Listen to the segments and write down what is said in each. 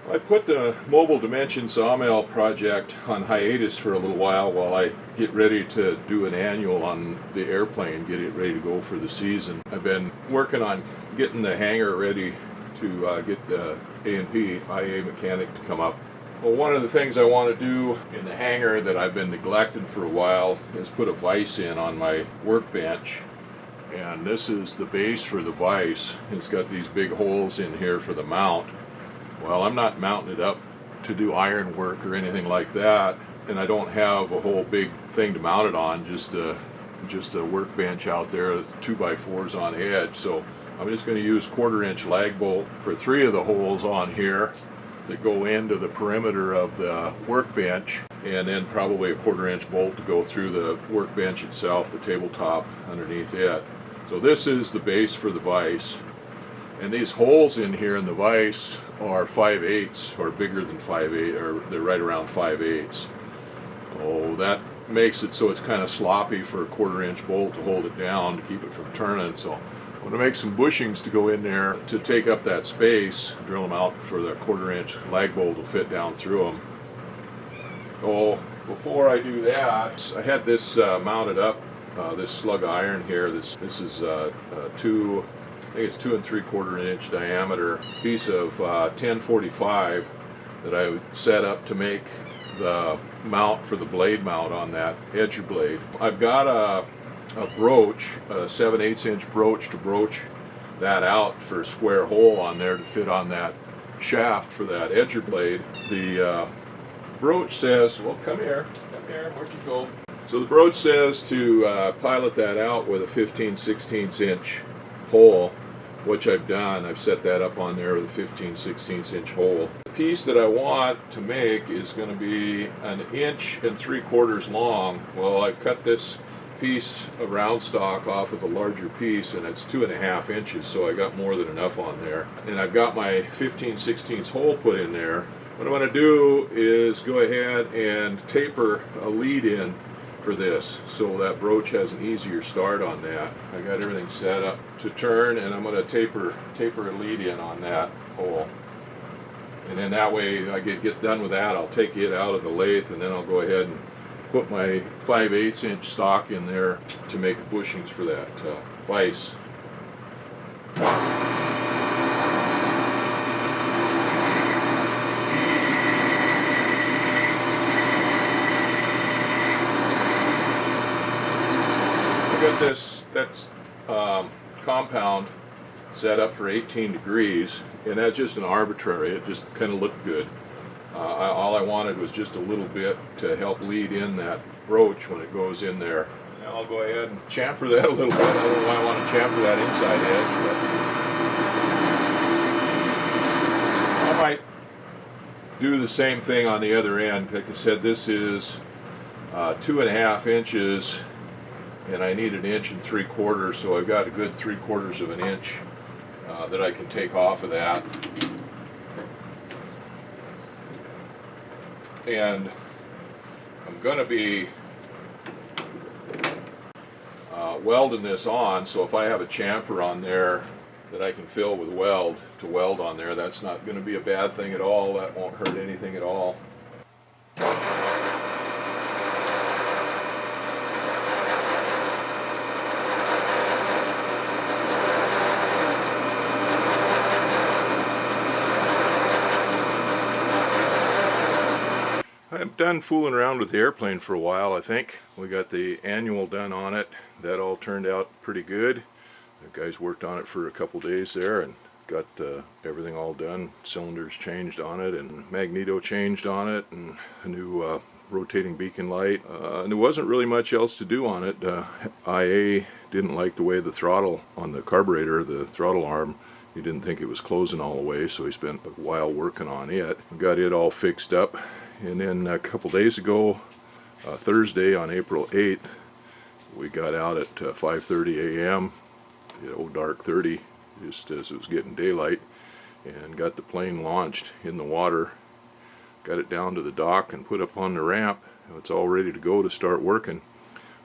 I put the mobile dimension sawmill project on hiatus for a little while I get ready to do an annual on the airplane, get it ready to go for the season. I've been working on getting the hangar ready to get the A&P IA mechanic to come up. Well, one of the things I want to do in the hangar that I've been neglected for a while is put a vise in on my workbench. And this is the base for the vise. It's got these big holes in here for the mount. Well, I'm not mounting it up to do iron work or anything like that, and I don't have a whole big thing to mount it on, just a workbench out there with 2x4s on edge. So I'm just going to use 1/4-inch lag bolt for 3 of the holes on here that go into the perimeter of the workbench, and then probably a 1/4-inch bolt to go through the workbench itself, the tabletop underneath it. So this is the base for the vise. And these holes in here in the vise are 5/8 or bigger than 5/8, or they're right around 5/8. Oh, that makes it so it's kind of sloppy for a 1/4-inch bolt to hold it down to keep it from turning. So I'm going to make some bushings to go in there to take up that space, drill them out for the 1/4-inch lag bolt to fit down through them. Oh, before I do that, I had this mounted up, this slug of iron here. This is I think it's 2 3/4-inch diameter piece of 1045 that I would set up to make the mount for the blade mount on that edger blade. I've got a broach, a 7/8-inch broach to broach that out for a square hole on there to fit on that shaft for that edger blade. The broach says, well, come here, where'd you go? So the broach says to pilot that out with a 15/16-inch hole, which I've done. I've set that up on there with a 15/16-inch hole. The piece that I want to make is going to be 1 3/4 inches long. Well, I've cut this piece of round stock off of a larger piece, and it's 2.5 inches, so I got more than enough on there. And I've got my 15/16 hole put in there. What I want to do is go ahead and taper a lead in for this, so that broach has an easier start on that. I got everything set up to turn, and I'm going to taper a lead in on that hole. And then that way I get done with that, I'll take it out of the lathe, and then I'll go ahead and put my 5/8-inch stock in there to make the bushings for that vise. Got that's compound set up for 18 degrees, and that's just an arbitrary. It just kind of looked good. All I wanted was just a little bit to help lead in that broach when it goes in there. Now I'll go ahead and chamfer that a little bit. I don't know why I want to chamfer that inside edge, but I might do the same thing on the other end. Like I said, this is 2.5 inches. And I need 1 3/4 inches, so I've got a good 3/4 of an inch that I can take off of that. And I'm going to be welding this on, so if I have a chamfer on there that I can fill with weld to weld on there, that's not going to be a bad thing at all. That won't hurt anything at all. I'm done fooling around with the airplane for a while. I think we got the annual done on it. That all turned out pretty good. The guys worked on it for a couple days there and got everything all done. Cylinders changed on it, and magneto changed on it, and a new rotating beacon light. And there wasn't really much else to do on it. IA didn't like the way the throttle on the carburetor, the throttle arm, he didn't think it was closing all the way, so he spent a while working on it. Got it all fixed up. And then a couple days ago, Thursday on April 8th, we got out at 5:30 a.m., dark 30, just as it was getting daylight, and got the plane launched in the water, got it down to the dock and put up on the ramp. It's all ready to go to start working.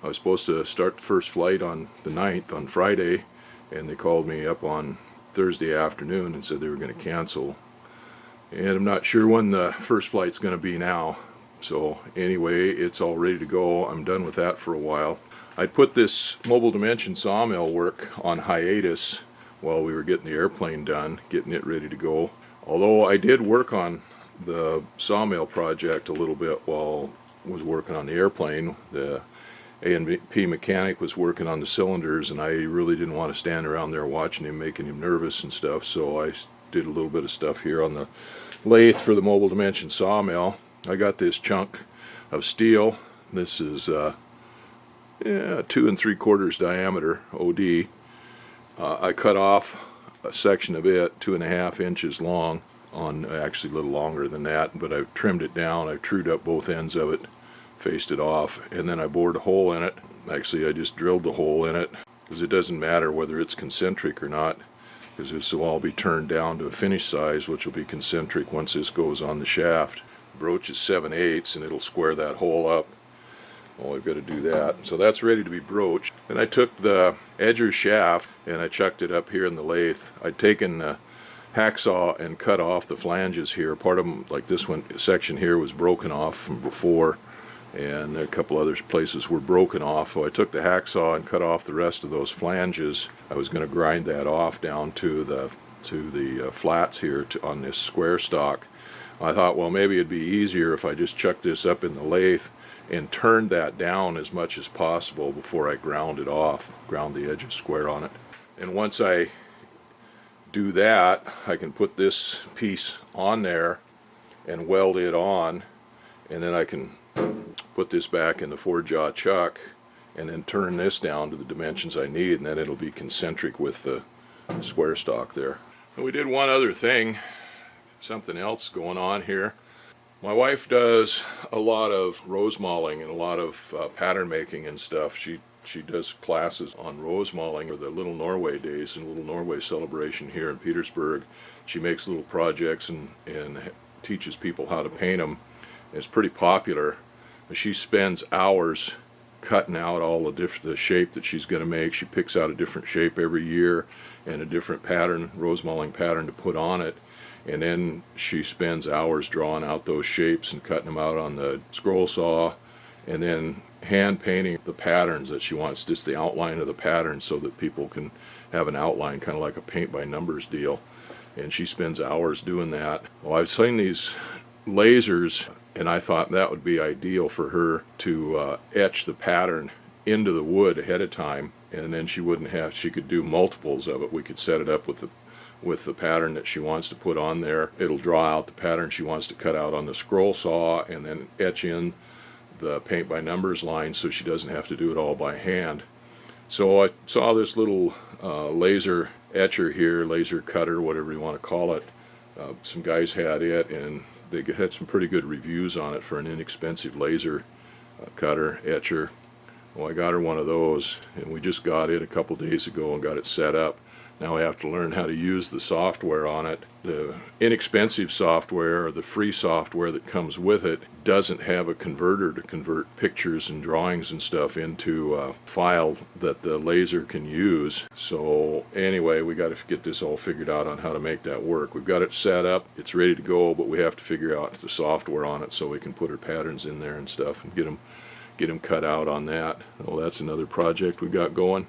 I was supposed to start the first flight on the 9th, on Friday, and they called me up on Thursday afternoon and said they were going to cancel and I'm not sure when the first flight's going to be now. So anyway, it's all ready to go. I'm done with that for a while. I put this mobile dimension sawmill work on hiatus while we were getting the airplane done, getting it ready to go. Although I did work on the sawmill project a little bit while I was working on the airplane. The A&P mechanic was working on the cylinders, and I really didn't want to stand around there watching him, making him nervous and stuff, so I did a little bit of stuff here on the lathe for the mobile dimension sawmill. I got this chunk of steel. This is 2 3/4 diameter OD. I cut off a section of it 2.5 inches long, on actually a little longer than that, but I've trimmed it down. I've trued up both ends of it, faced it off, and then I bored a hole in it. Actually, I just drilled the hole in it, because it doesn't matter whether it's concentric or not, because this will all be turned down to a finished size, which will be concentric once this goes on the shaft. The broach is 7/8, and it'll square that hole up. Well, I've got to do that. So that's ready to be broached. Then I took the edger shaft and I chucked it up here in the lathe. I'd taken the hacksaw and cut off the flanges here. Part of them, like this one section here, was broken off from before, and a couple other places were broken off. So I took the hacksaw and cut off the rest of those flanges. I was going to grind that off down to the flats here on this square stock. I thought, well, maybe it'd be easier if I just chucked this up in the lathe and turned that down as much as possible before I ground it off, ground the edges square on it. And once I do that, I can put this piece on there and weld it on, and then I can put this back in the 4-jaw chuck and then turn this down to the dimensions I need, and then it'll be concentric with the square stock there. And we did one other thing, something else going on here. My wife does a lot of rose mauling and a lot of pattern making and stuff. She does classes on rose mauling for the Little Norway Days and Little Norway celebration here in Petersburg. She makes little projects and teaches people how to paint them. It's pretty popular. She spends hours cutting out all the shape that she's going to make. She picks out a different shape every year and a different pattern, rose mauling pattern, to put on it. And then she spends hours drawing out those shapes and cutting them out on the scroll saw, and then hand painting the patterns that she wants, just the outline of the pattern, so that people can have an outline, kind of like a paint by numbers deal. And she spends hours doing that. Well, I've seen these lasers, and I thought that would be ideal for her to etch the pattern into the wood ahead of time, and then she could do multiples of it. We could set it up with the pattern that she wants to put on there. It'll draw out the pattern she wants to cut out on the scroll saw, and then etch in the paint by numbers line so she doesn't have to do it all by hand. So I saw this little laser etcher here, laser cutter, whatever you want to call it. Some guys had it, and they had some pretty good reviews on it for an inexpensive laser cutter, etcher. Well, I got her one of those, and we just got it a couple days ago and got it set up. Now I have to learn how to use the software on it. The inexpensive software, or the free software that comes with it, doesn't have a converter to convert pictures and drawings and stuff into a file that the laser can use. So anyway, we got to get this all figured out on how to make that work. We've got it set up, it's ready to go, but we have to figure out the software on it so we can put our patterns in there and stuff and get them cut out on that. Well, that's another project we got going.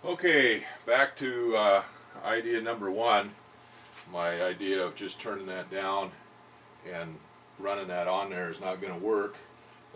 Okay, back to idea number one. My idea of just turning that down and running that on there is not going to work.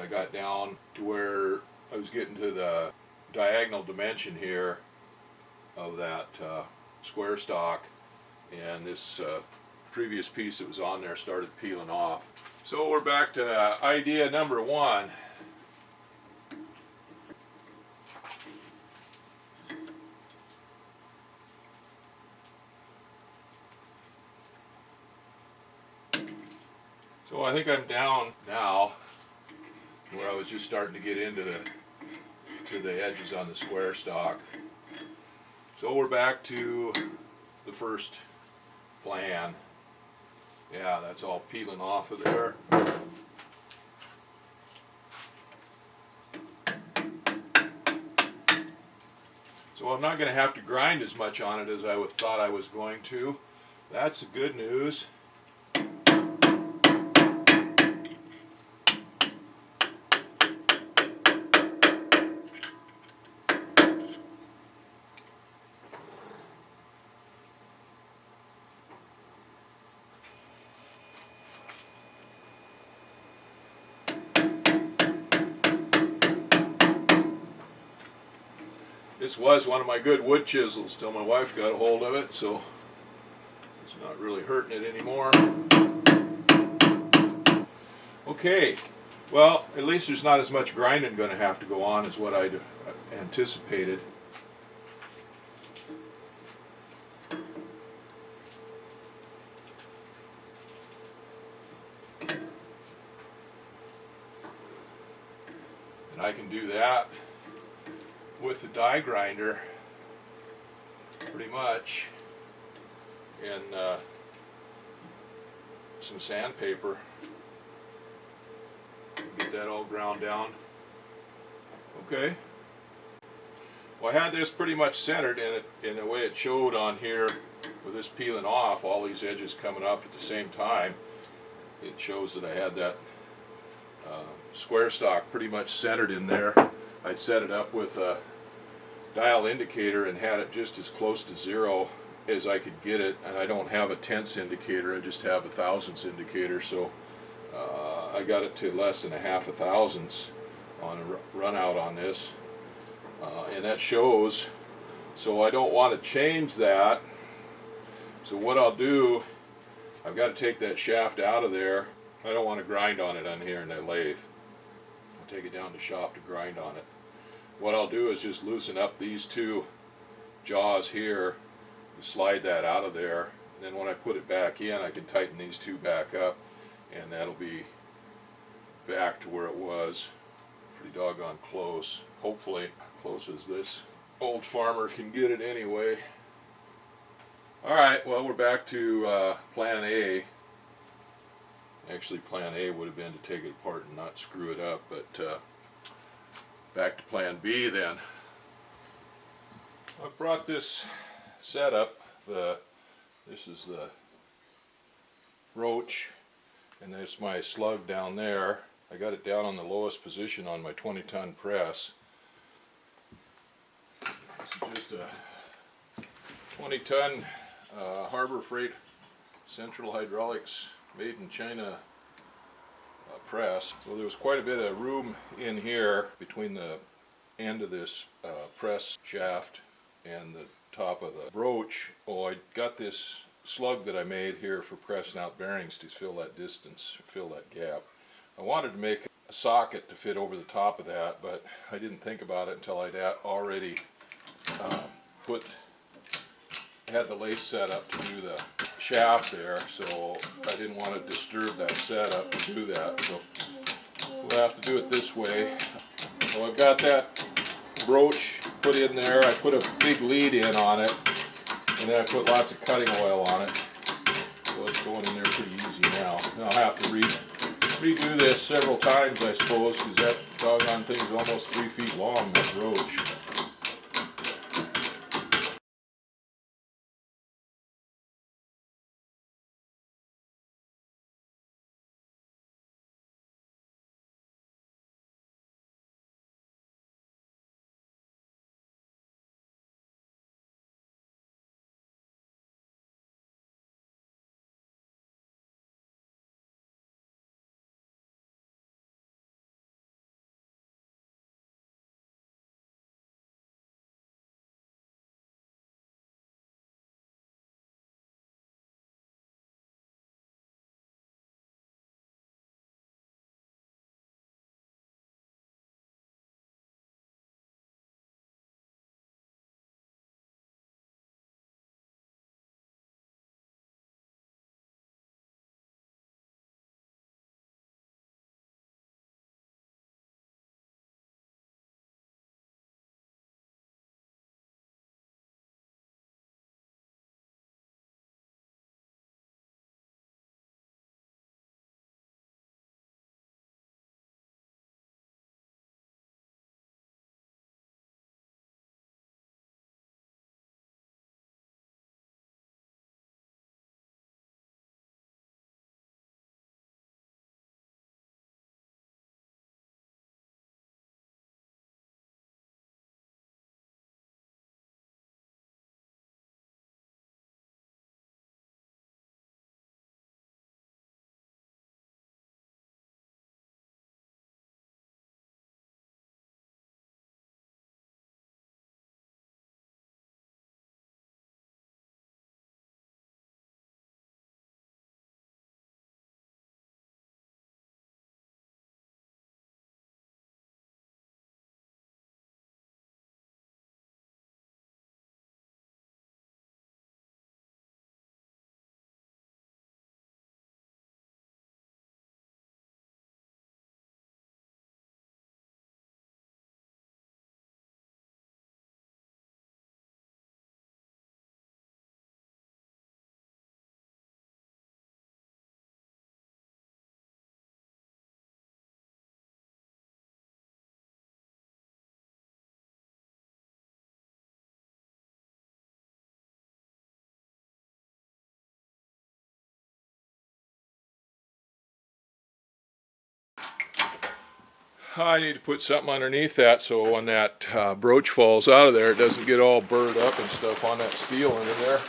I got down to where I was getting to the diagonal dimension here of that square stock, and this previous piece that was on there started peeling off. So we're back to idea number one. So I think I'm down now where I was just starting to get into to the edges on the square stock. So we're back to the first plan. Yeah, that's all peeling off of there. So I'm not going to have to grind as much on it as I thought I was going to. That's the good news. This was one of my good wood chisels till my wife got a hold of it, so it's not really hurting it anymore. Okay, well, at least there's not as much grinding going to have to go on as what I'd anticipated. And I can do that with the die grinder pretty much, and some sandpaper. Get that all ground down. Okay. Well, I had this pretty much centered in the way it showed on here with this peeling off, all these edges coming up at the same time. It shows that I had that square stock pretty much centered in there. I'd set it up with a dial indicator and had it just as close to 0 as I could get it, and I don't have a tenths indicator, I just have a thousandths indicator, so I got it to less than a half a thousandths on a run out on this, and that shows. So I don't want to change that. So what I'll do, I've got to take that shaft out of there. I don't want to grind on it on here in that lathe. I'll take it down to shop to grind on it. What I'll do is just loosen up these two jaws here, slide that out of there, and then when I put it back in, I can tighten these two back up, and that'll be back to where it was. Pretty doggone close. Hopefully close as this old farmer can get it anyway. Alright, well, we're back to plan A. Actually, plan A would have been to take it apart and not screw it up, but back to plan B then. I brought this setup. This is the broach, and there's my slug down there. I got it down on the lowest position on my 20-ton press. This is just a 20-ton Harbor Freight Central Hydraulics made in China press. So there was quite a bit of room in here between the end of this press shaft and the top of the broach. Oh, I got this slug that I made here for pressing out bearings to fill that distance, fill that gap. I wanted to make a socket to fit over the top of that, but I didn't think about it until I'd already had the lace set up to do the shaft there, so I didn't want to disturb that setup to do that, so we'll have to do it this way. So I've got that broach put in there. I put a big lead in on it, and then I put lots of cutting oil on it, so it's going in there pretty easy now. And I'll have to redo this several times, I suppose, because that doggone thing's almost 3 feet long, that broach. I need to put something underneath that so when that broach falls out of there, it doesn't get all burred up and stuff on that steel under there.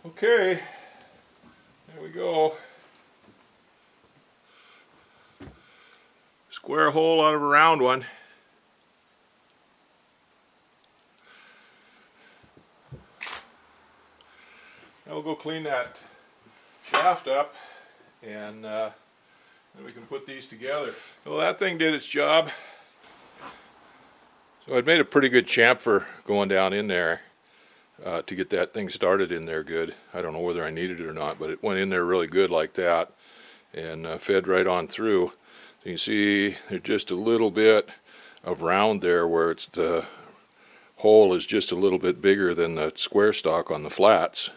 Okay, there we go. Square hole out of a round one. Now we'll go clean that shaft up and then we can put these together. Well, that thing did its job. So I'd made a pretty good chamfer going down in there to get that thing started in there good. I don't know whether I needed it or not, but it went in there really good like that and fed right on through. So you can see there's just a little bit of round there where it's the hole is just a little bit bigger than the square stock on the flats.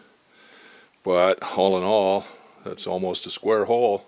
But all in all, that's almost a square hole.